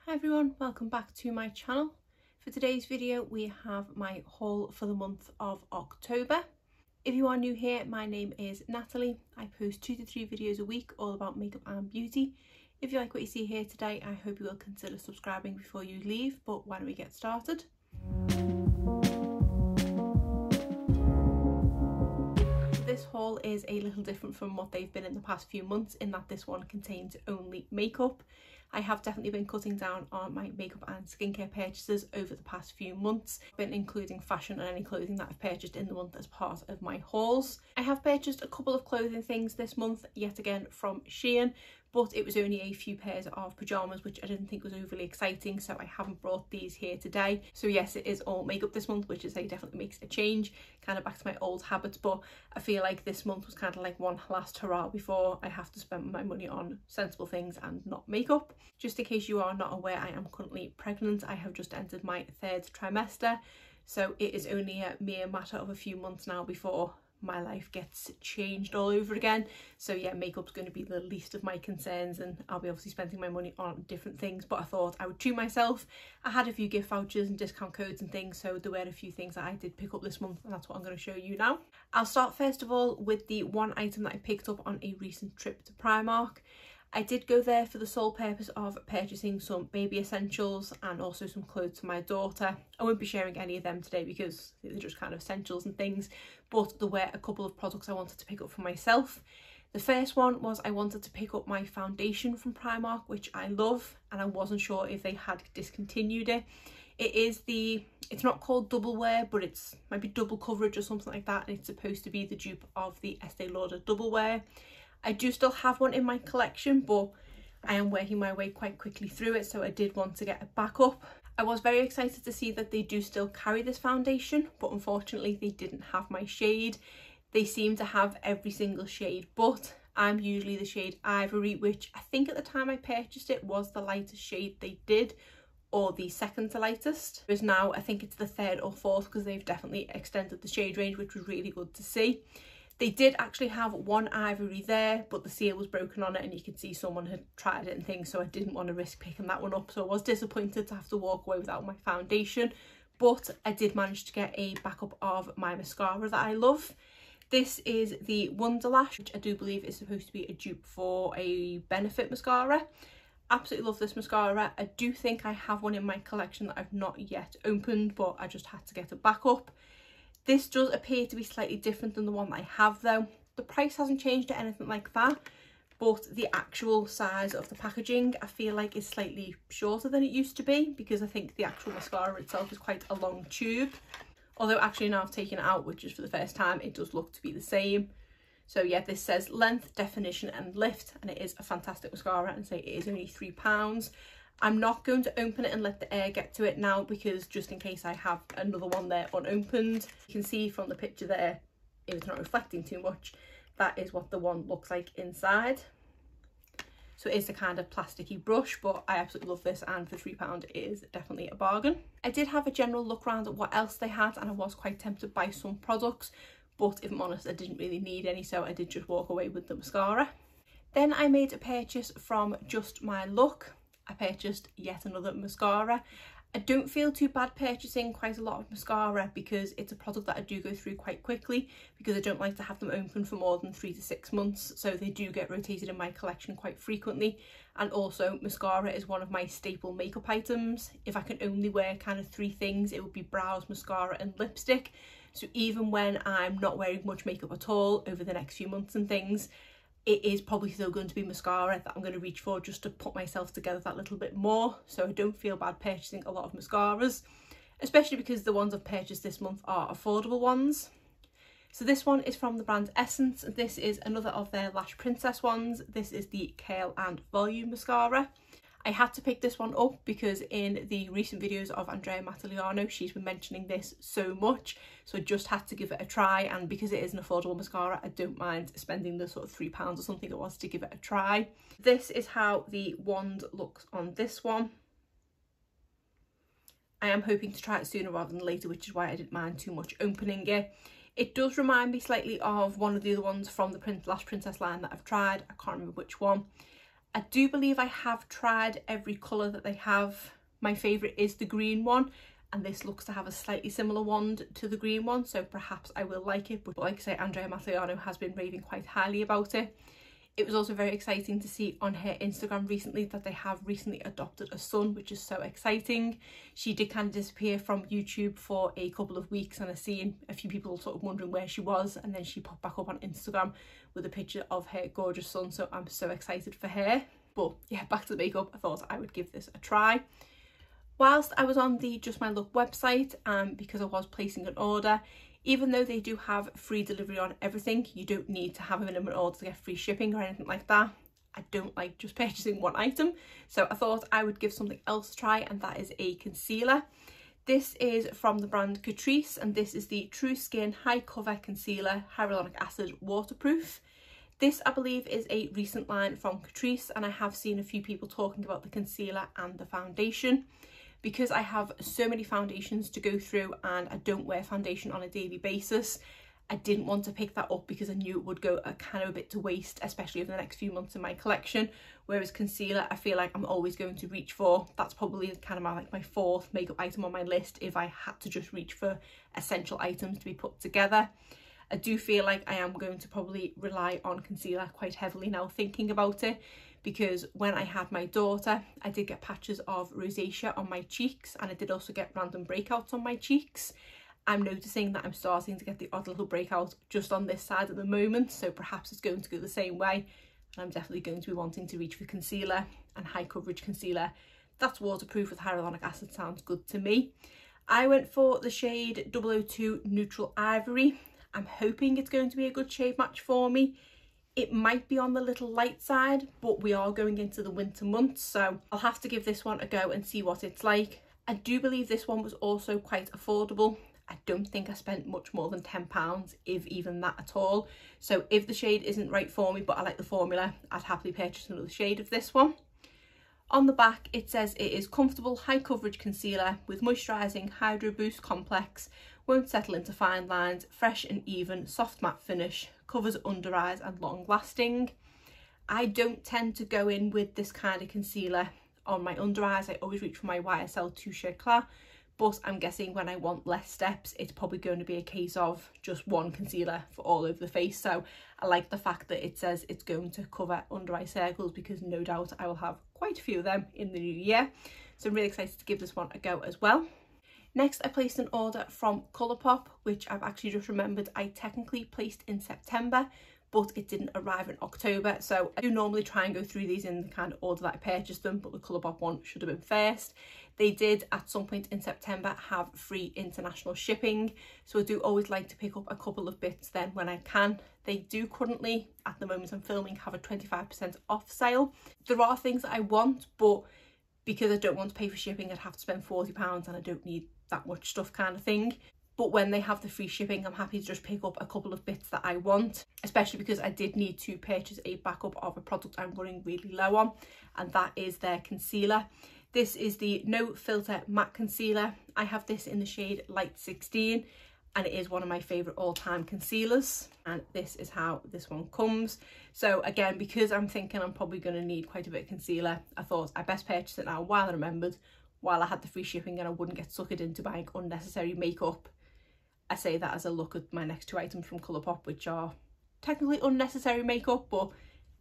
Hi everyone, welcome back to my channel. For today's video we have my haul for the month of October. If you are new here, my name is Natalie. I post 2 to 3 videos a week all about makeup and beauty. If you like what you see here today, I hope you will consider subscribing before you leave, but why don't we get started? This haul is a little different from what they've been in the past few months in that this one contains only makeup. I have definitely been cutting down on my makeup and skincare purchases over the past few months. I've been including fashion and any clothing that I've purchased in the month as part of my hauls. I have purchased a couple of clothing things this month, yet again from Shein, but it was only a few pairs of pyjamas, which I didn't think was overly exciting, so I haven't brought these here today. So yes, it is all makeup this month, which is definitely makes a change, kind of back to my old habits, but I feel like this month was kind of like one last hurrah before I have to spend my money on sensible things and not makeup. Just in case you are not aware, I am currently pregnant. I have just entered my 3rd trimester, so it is only a mere matter of a few months now before my life gets changed all over again. So yeah, makeup's going to be the least of my concerns, and I'll be obviously spending my money on different things, but I thought I would treat myself. I had a few gift vouchers and discount codes and things, so there were a few things that I did pick up this month, and that's what I'm going to show you now. I'll start first of all with the one item that I picked up on a recent trip to Primark. I did go there for the sole purpose of purchasing some baby essentials and also some clothes for my daughter. I won't be sharing any of them today because they're just kind of essentials and things, but there were a couple of products I wanted to pick up for myself. The first one was I wanted to pick up my foundation from Primark, which I love, and I wasn't sure if they had discontinued it. It's not called double wear, but it's might be double coverage or something like that, and it's supposed to be the dupe of the Estee Lauder double wear. I do still have one in my collection, but I am working my way quite quickly through it, so I did want to get a backup. I was very excited to see that they do still carry this foundation, but unfortunately they didn't have my shade. They seem to have every single shade, but I'm usually the shade Ivory, which I think at the time I purchased it was the lightest shade they did, or the second to lightest. Whereas now I think it's the 3rd or 4th, because they've definitely extended the shade range, which was really good to see. They did actually have one Ivory there, but the seal was broken on it and you could see someone had tried it and things, so I didn't want to risk picking that one up. So I was disappointed to have to walk away without my foundation, but I did manage to get a backup of my mascara that I love. This is the Wonderlash, which I do believe is supposed to be a dupe for a Benefit mascara. Absolutely love this mascara. I do think I have one in my collection that I've not yet opened, but I just had to get a backup. This does appear to be slightly different than the one that I have though. The price hasn't changed or anything like that, but the actual size of the packaging I feel like is slightly shorter than it used to be, because I think the actual mascara itself is quite a long tube. Although actually now I've taken it out, which is for the first time, it does look to be the same. So yeah, this says length, definition and lift, and it is a fantastic mascara, and say it is only £3. I'm not going to open it and let the air get to it now, because just in case I have another one there unopened. You can see from the picture there, if it's not reflecting too much, that is what the one looks like inside. So it is a kind of plasticky brush, but I absolutely love this, and for £3 it is definitely a bargain. I did have a general look around at what else they had, and I was quite tempted by some products, but if I'm honest, I didn't really need any, so I did just walk away with the mascara. Then I made a purchase from Just My Look. I purchased yet another mascara. I don't feel too bad purchasing quite a lot of mascara, because it's a product that I do go through quite quickly, because I don't like to have them open for more than 3 to 6 months, so they do get rotated in my collection quite frequently. And also mascara is one of my staple makeup items. If I can only wear kind of 3 things, it would be brows, mascara and lipstick. So even when I'm not wearing much makeup at all over the next few months and things, it is probably still going to be mascara that I'm going to reach for, just to put myself together that little bit more. So I don't feel bad purchasing a lot of mascaras, especially because the ones I've purchased this month are affordable ones. So this one is from the brand Essence. This is another of their Lash Princess ones. This is the Curl and Volume mascara. I had to pick this one up because in the recent videos of Andrea Mataliano, she's been mentioning this so much, so I just had to give it a try, and because it is an affordable mascara, I don't mind spending the sort of £3 or something it was to give it a try. This is how the wand looks on this one. I am hoping to try it sooner rather than later, which is why I didn't mind too much opening it. It does remind me slightly of one of the other ones from the Lash Princess line that I've tried. I can't remember which one. I do believe I have tried every colour that they have. My favourite is the green one, and this looks to have a slightly similar wand to the green one, so perhaps I will like it. But like I say, Andrea Matliano has been raving quite highly about it. It was also very exciting to see on her Instagram recently that they have recently adopted a son, which is so exciting. She did kind of disappear from YouTube for a couple of weeks, and I've seen a few people sort of wondering where she was, and then she popped back up on Instagram with a picture of her gorgeous son, so I'm so excited for her. But yeah, back to the makeup, I thought I would give this a try. Whilst I was on the Just My Look website, because I was placing an order, even though they do have free delivery on everything, you don't need to have a minimum order to get free shipping or anything like that. I don't like just purchasing one item, so I thought I would give something else a try, and that is a concealer. This is from the brand Catrice, and this is the True Skin High Cover Concealer Hyaluronic Acid Waterproof. This, I believe, is a recent line from Catrice, and I have seen a few people talking about the concealer and the foundation. Because I have so many foundations to go through and I don't wear foundation on a daily basis, I didn't want to pick that up because I knew it would go a bit to waste, especially over the next few months in my collection. Whereas concealer, I feel like I'm always going to reach for. That's probably kind of my fourth makeup item on my list if I had to just reach for essential items to be put together. I do feel like I am going to probably rely on concealer quite heavily now thinking about it, because when I had my daughter, I did get patches of rosacea on my cheeks, and I did also get random breakouts on my cheeks. I'm noticing that I'm starting to get the odd little breakout just on this side at the moment, so perhaps it's going to go the same way, and I'm definitely going to be wanting to reach for concealer, and high coverage concealer that's waterproof with hyaluronic acid sounds good to me. I went for the shade 002 Neutral Ivory. I'm hoping it's going to be a good shade match for me. It might be on the little light side, but we are going into the winter months, so I'll have to give this one a go and see what it's like. I do believe this one was also quite affordable. I don't think I spent much more than £10, if even that at all. So if the shade isn't right for me, but I like the formula, I'd happily purchase another shade of this one. On the back, it says it is comfortable, high coverage concealer with moisturising Hydro Boost Complex, won't settle into fine lines, fresh and even, soft matte finish, covers under eyes and long lasting. I don't tend to go in with this kind of concealer on my under eyes. I always reach for my YSL Touche Eclat, but I'm guessing when I want less steps, it's probably going to be a case of just one concealer for all over the face. So I like the fact that it says it's going to cover under eye circles, because no doubt I will have quite a few of them in the new year. So I'm really excited to give this one a go as well. Next, I placed an order from Colourpop, which I've actually just remembered I technically placed in September, but it didn't arrive in October. So I do normally try and go through these in the kind of order that I purchased them, but the Colourpop one should have been first. They did at some point in September have free international shipping, so I do always like to pick up a couple of bits then when I can. They do currently, at the moment I'm filming, have a 25% off sale. There are things that I want, but because I don't want to pay for shipping, I'd have to spend £40 and I don't need that much stuff kind of thing. But when they have the free shipping, I'm happy to just pick up a couple of bits that I want, especially because I did need to purchase a backup of a product I'm running really low on, and that is their concealer. This is the No Filter Matte Concealer. I have this in the shade Light 16, and it is one of my favourite all-time concealers, and this is how this one comes. So again, because I'm thinking I'm probably going to need quite a bit of concealer, I thought I best purchase it now while I remembered, while I had the free shipping, and I wouldn't get suckered into buying unnecessary makeup. I say that as I look at my next two items from Colourpop, which are technically unnecessary makeup, but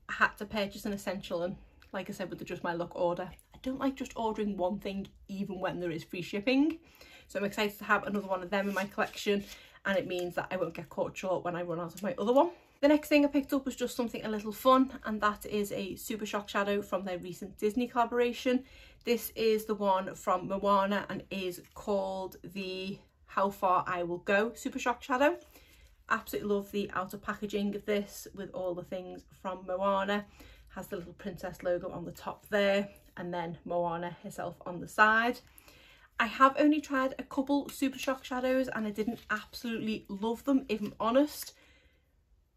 I had to purchase an essential, and like I said with the Just My Look order, I don't like just ordering one thing even when there is free shipping. So I'm excited to have another one of them in my collection, and it means that I won't get caught short when I run out of my other one. The next thing I picked up was just something a little fun, and that is a Super Shock shadow from their recent Disney collaboration. This is the one from Moana and is called the How Far I Will Go Super Shock shadow. Absolutely love the outer packaging of this with all the things from Moana. Has the little princess logo on the top there, and then Moana herself on the side. I have only tried a couple Super Shock shadows and I didn't absolutely love them, if I'm honest,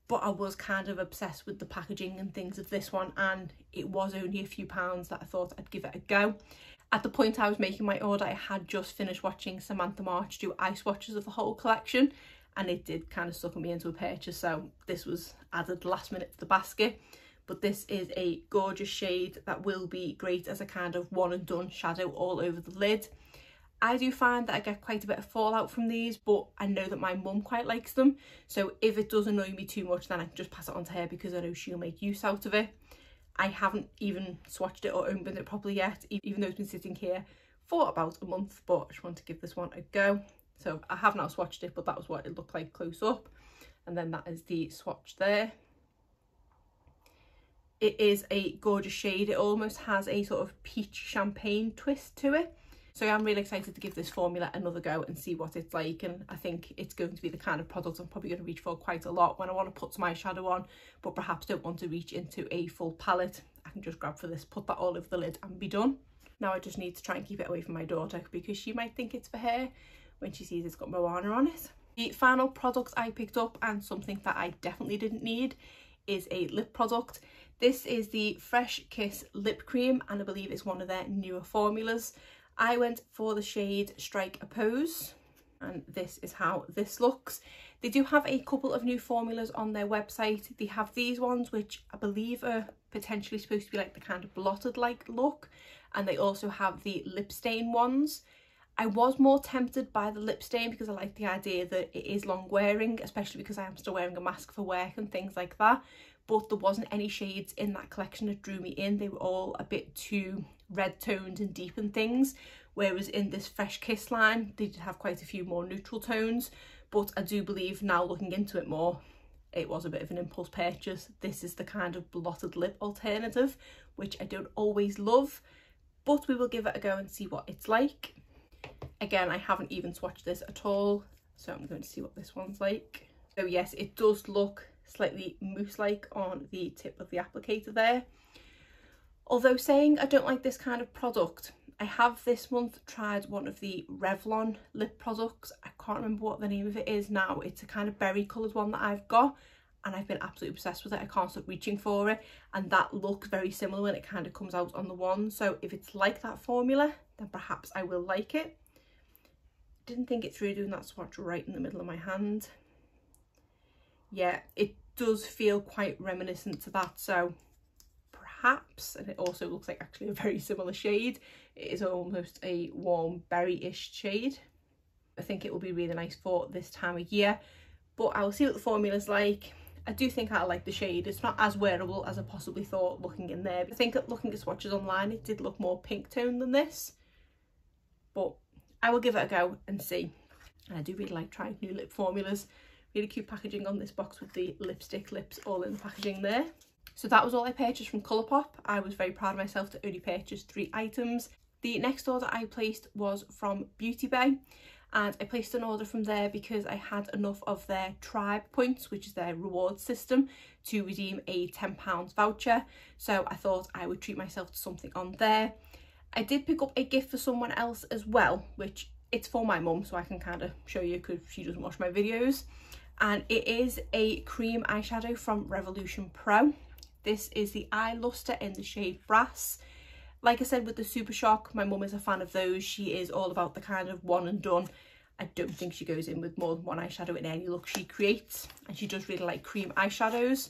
but I was kind of obsessed with the packaging and things of this one, and it was only a few pounds that I thought I'd give it a go. At the point I was making my order, I had just finished watching Samantha March do eye swatches of the whole collection, and it did kind of sucker me into a purchase, so this was added last minute to the basket. but this is a gorgeous shade that will be great as a kind of one and done shadow all over the lid. I do find that I get quite a bit of fallout from these, but I know that my mum quite likes them, so if it does annoy me too much, then I can just pass it on to her because I know she'll make use out of it. I haven't even swatched it or opened it properly yet, even though it's been sitting here for about a month, but I just want to give this one a go. So I have now swatched it, but that was what it looked like close up, and then that is the swatch there. It is a gorgeous shade. It almost has a sort of peach champagne twist to it. So I'm really excited to give this formula another go and see what it's like, and I think it's going to be the kind of product I'm probably going to reach for quite a lot when I want to put some eyeshadow on, but perhaps don't want to reach into a full palette. I can just grab for this, put that all over the lid and be done. Now I just need to try and keep it away from my daughter because she might think it's for her when she sees it's got Moana on it. The final product I picked up, and something that I definitely didn't need, is a lip product. This is the Fresh Kiss lip cream, and I believe it's one of their newer formulas. I went for the shade Strike a Pose, and this is how this looks. They do have a couple of new formulas on their website. They have these ones, which I believe are potentially supposed to be like the kind of blotted like look, and they also have the lip stain ones. I was more tempted by the lip stain because I like the idea that it is long wearing, especially because I am still wearing a mask for work and things like that, but there wasn't any shades in that collection that drew me in. They were all a bit too red toned and deep and things, whereas in this Fresh Kiss line they did have quite a few more neutral tones. But I do believe, now looking into it more, it was a bit of an impulse purchase. This is the kind of blotted lip alternative, which I don't always love, but we will give it a go and see what it's like. Again, I haven't even swatched this at all, so I'm going to see what this one's like. So yes, it does look slightly mousse-like on the tip of the applicator there. Although saying I don't like this kind of product, I have this month tried one of the Revlon lip products. I can't remember what the name of it is now. It's a kind of berry coloured one that I've got, and I've been absolutely obsessed with it. I can't stop reaching for it, and that looks very similar when it kind of comes out on the wand. So if it's like that formula, then perhaps I will like it. Didn't think it through doing that swatch right in the middle of my hand. Yeah, it does feel quite reminiscent to that, so perhaps, and it also looks like actually a very similar shade. It is almost a warm berry-ish shade. I think it will be really nice for this time of year, but I will see what the formula's like. I do think I like the shade. It's not as wearable as I possibly thought looking in there. I think looking at swatches online, it did look more pink tone than this, but I will give it a go and see. And I do really like trying new lip formulas. Really cute packaging on this box with the lipstick lips all in the packaging there. So that was all I purchased from Colourpop. I was very proud of myself to only purchase 3 items. The next order I placed was from Beauty Bay, and I placed an order from there because I had enough of their Tribe points, which is their reward system, to redeem a £10 voucher. So I thought I would treat myself to something on there. I did pick up a gift for someone else as well, which it's for my mum, so I can kind of show you because she doesn't watch my videos. And it is a cream eyeshadow from Revolution Pro. This is the Eye Luster in the shade Brass. Like I said with the Super Shock, my mum is a fan of those. She is all about the kind of one and done. I don't think she goes in with more than one eyeshadow in any look she creates, and she does really like cream eyeshadows.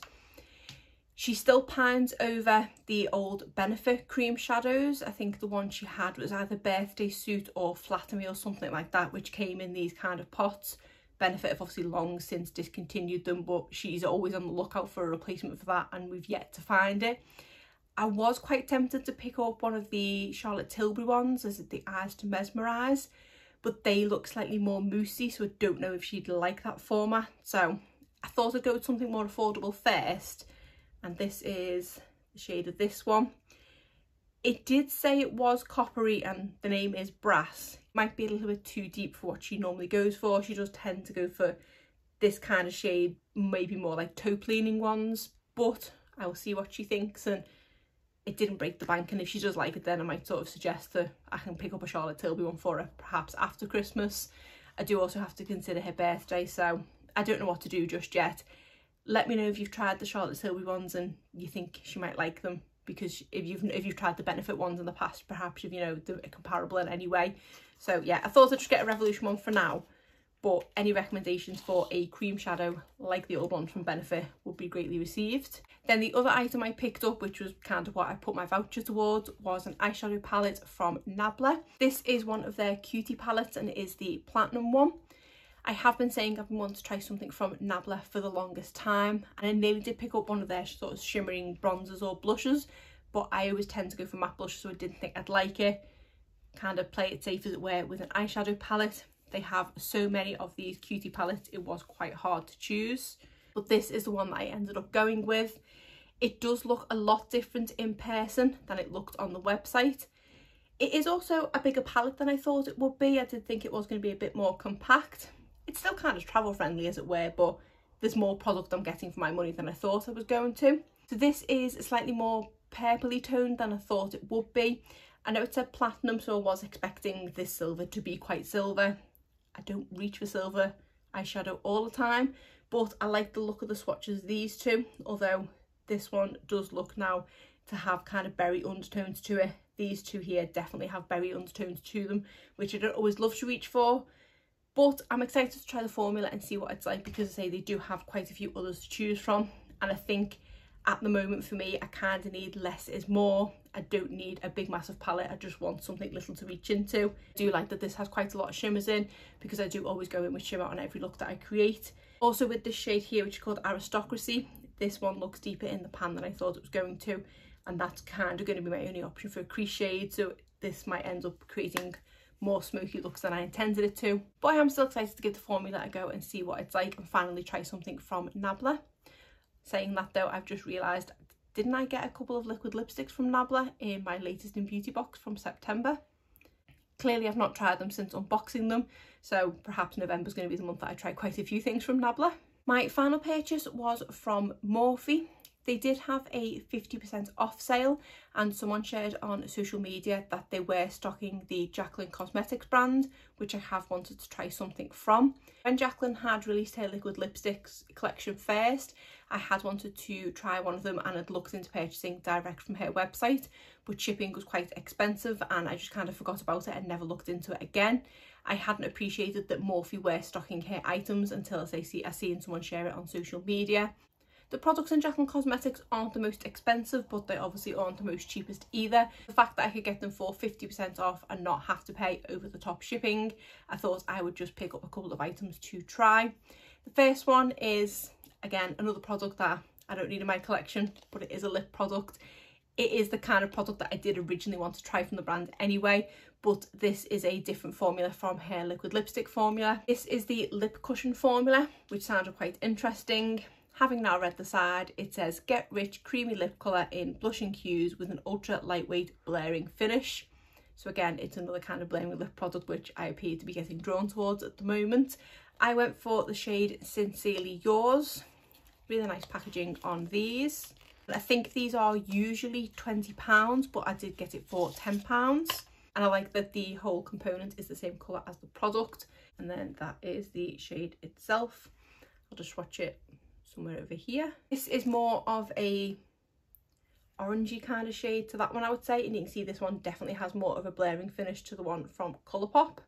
She still pines over the old Benefit cream shadows. I think the one she had was either Birthday Suit or Flatter Me or something like that, which came in these kind of pots. Benefit have obviously long since discontinued them, but she's always on the lookout for a replacement for that, and we've yet to find it. I was quite tempted to pick up one of the Charlotte Tilbury ones, as the Eyes to Mesmerise, but they look slightly more moussey, so I don't know if she'd like that format. So I thought I'd go with something more affordable first, and this is the shade of this one. It did say it was coppery and the name is Brass. It might be a little bit too deep for what she normally goes for. She does tend to go for this kind of shade, maybe more like taupe leaning ones, but I will see what she thinks. And it didn't break the bank, and if she does like it, then I might sort of suggest that I can pick up a Charlotte Tilbury one for her perhaps after Christmas. I do also have to consider her birthday, so I don't know what to do just yet. Let me know if you've tried the Charlotte Tilbury ones and you think she might like them, because if you've tried the Benefit ones in the past, perhaps if you know they're comparable in any way. So yeah, I thought I'd just get a Revolution one for now, but any recommendations for a cream shadow like the old one from Benefit would be greatly received. Then the other item I picked up, which was kind of what I put my voucher towards, was an eyeshadow palette from Nabla. This is one of their cutie palettes and it is the platinum one. I have been saying I've been wanting to try something from Nabla for the longest time, and I nearly did pick up one of their sort of shimmering bronzers or blushes, but I always tend to go for matte blushes, so I didn't think I'd like it. Kind of play it safe as it were with an eyeshadow palette. They have so many of these cutie palettes, it was quite hard to choose, but this is the one that I ended up going with. It does look a lot different in person than it looked on the website. It is also a bigger palette than I thought it would be. I did think it was going to be a bit more compact. It's still kind of travel friendly as it were, but there's more product I'm getting for my money than I thought I was going to. So this is slightly more purpley toned than I thought it would be. I know it said platinum, so I was expecting this silver to be quite silver. I don't reach for silver eyeshadow all the time, but I like the look of the swatches of these two, although this one does look now to have kind of berry undertones to it. These two here definitely have berry undertones to them, which I don't always love to reach for. But I'm excited to try the formula and see what it's like, because I say they do have quite a few others to choose from. And I think at the moment for me, I kind of need less is more. I don't need a big massive palette. I just want something little to reach into. I do like that this has quite a lot of shimmers in, because I do always go in with shimmer on every look that I create. Also with this shade here, which is called Aristocracy, this one looks deeper in the pan than I thought it was going to. And that's kind of going to be my only option for a crease shade. So this might end up creating more smoky looks than I intended it to, but I am still excited to give the formula a go and see what it's like and finally try something from Nabla. Saying that though, I've just realised, didn't I get a couple of liquid lipsticks from Nabla in my latest in beauty box from September? Clearly I've not tried them since unboxing them, so perhaps November's going to be the month that I try quite a few things from Nabla. My final purchase was from Morphe. They did have a 50% off sale, and someone shared on social media that they were stocking the Jaclyn cosmetics brand, which I have wanted to try something from. When Jaclyn had released her liquid lipsticks collection first, I had wanted to try one of them and had looked into purchasing direct from her website, but shipping was quite expensive and I just kind of forgot about it and never looked into it again. I hadn't appreciated that Morphe were stocking her items until I seen someone share it on social media. The products in Jaclyn Cosmetics aren't the most expensive, but they obviously aren't the most cheapest either. The fact that I could get them for 50% off and not have to pay over the top shipping, I thought I would just pick up a couple of items to try. The first one is, again, another product that I don't need in my collection, but it is a lip product. It is the kind of product that I did originally want to try from the brand anyway, but this is a different formula from her liquid lipstick formula. This is the lip cushion formula, which sounded quite interesting. Having now read the side, it says get rich creamy lip colour in blushing hues with an ultra lightweight blurring finish. So again, it's another kind of blurring lip product which I appear to be getting drawn towards at the moment. I went for the shade Sincerely Yours. Really nice packaging on these. I think these are usually £20, but I did get it for £10. And I like that the whole component is the same colour as the product. And then that is the shade itself. I'll just swatch it somewhere over here. This is more of a orangey kind of shade to that one, I would say, and you can see this one definitely has more of a blurring finish to the one from Colourpop,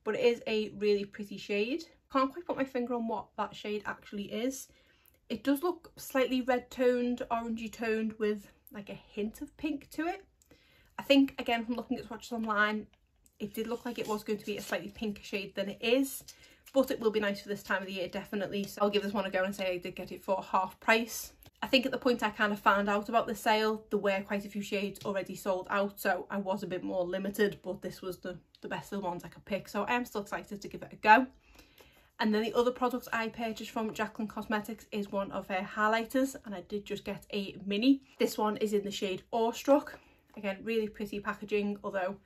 but it is a really pretty shade. Can't quite put my finger on what that shade actually is. It does look slightly red toned, orangey toned with like a hint of pink to it. I think again from looking at swatches online, it did look like it was going to be a slightly pinker shade than it is, but it will be nice for this time of the year, definitely. So I'll give this one a go and say I did get it for half price. I think at the point I kind of found out about the sale, there were quite a few shades already sold out, so I was a bit more limited, but this was the best of the ones I could pick. So I am still excited to give it a go. And then the other product I purchased from Jaclyn Cosmetics is one of her highlighters, and I did just get a mini. This one is in the shade Awestruck. Again, really pretty packaging, although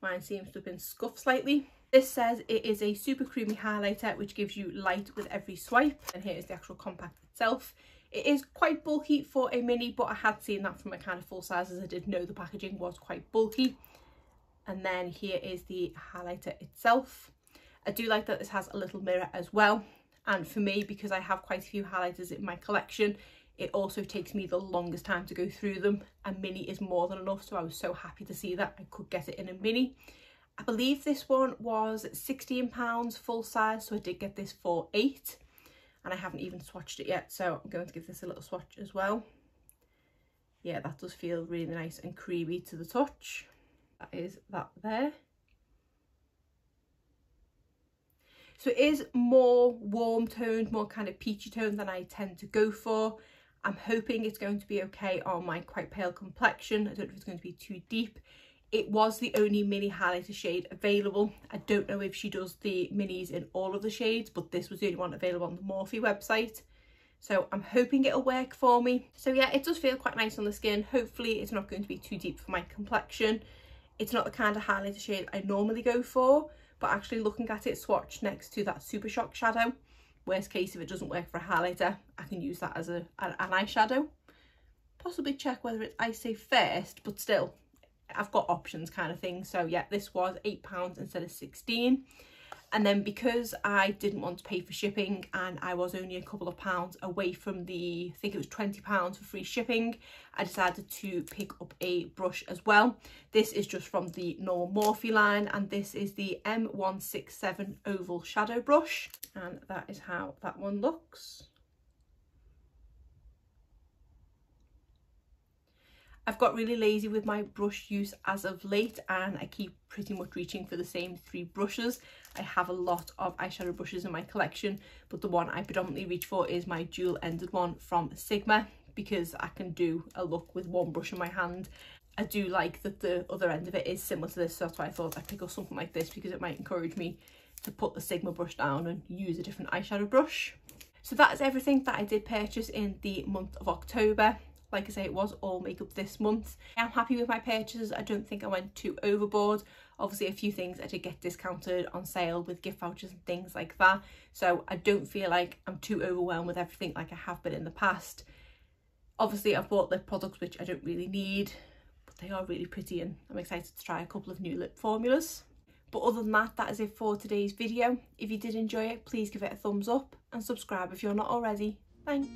mine seems to have been scuffed slightly. This says it is a super creamy highlighter which gives you light with every swipe, and here is the actual compact itself. It is quite bulky for a mini, but I had seen that from a kind of full size, as I did know the packaging was quite bulky. And then here is the highlighter itself. I do like that this has a little mirror as well, and for me, because I have quite a few highlighters in my collection, it also takes me the longest time to go through them. A mini is more than enough, so I was so happy to see that I could get it in a mini. I believe this one was £16 full size, so I did get this for £8, and I haven't even swatched it yet, so I'm going to give this a little swatch as well. Yeah, that does feel really nice and creamy to the touch. That is that there. So it is more warm toned, more kind of peachy toned than I tend to go for. I'm hoping it's going to be okay on my quite pale complexion. I don't know if it's going to be too deep. It was the only mini highlighter shade available. I don't know if she does the minis in all of the shades, but this was the only one available on the Morphe website. So I'm hoping it'll work for me. So yeah, it does feel quite nice on the skin. Hopefully it's not going to be too deep for my complexion. It's not the kind of highlighter shade I normally go for, but actually looking at it swatched next to that Super Shock shadow, worst case, if it doesn't work for a highlighter, I can use that as an eyeshadow. Possibly check whether it's eye safe first, but still, I've got options kind of thing. So yeah, this was £8 instead of 16. And then because I didn't want to pay for shipping and I was only a couple of pounds away from the, I think it was £20 for free shipping, I decided to pick up a brush as well. This is just from the normal Morphe line, and this is the M167 Oval Shadow Brush, and that is how that one looks. I've got really lazy with my brush use as of late, and I keep pretty much reaching for the same 3 brushes. I have a lot of eyeshadow brushes in my collection, but the one I predominantly reach for is my dual-ended one from Sigma, because I can do a look with one brush in my hand. I do like that the other end of it is similar to this, so that's why I thought I'd pick up something like this, because it might encourage me to put the Sigma brush down and use a different eyeshadow brush. So that is everything that I did purchase in the month of October. Like I say, it was all makeup this month. I'm happy with my purchases. I don't think I went too overboard. Obviously a few things I did get discounted on sale with gift vouchers and things like that. So I don't feel like I'm too overwhelmed with everything like I have been in the past. Obviously I've bought lip products which I don't really need, but they are really pretty, and I'm excited to try a couple of new lip formulas. But other than that, that is it for today's video. If you did enjoy it, please give it a thumbs up and subscribe if you're not already. Thanks.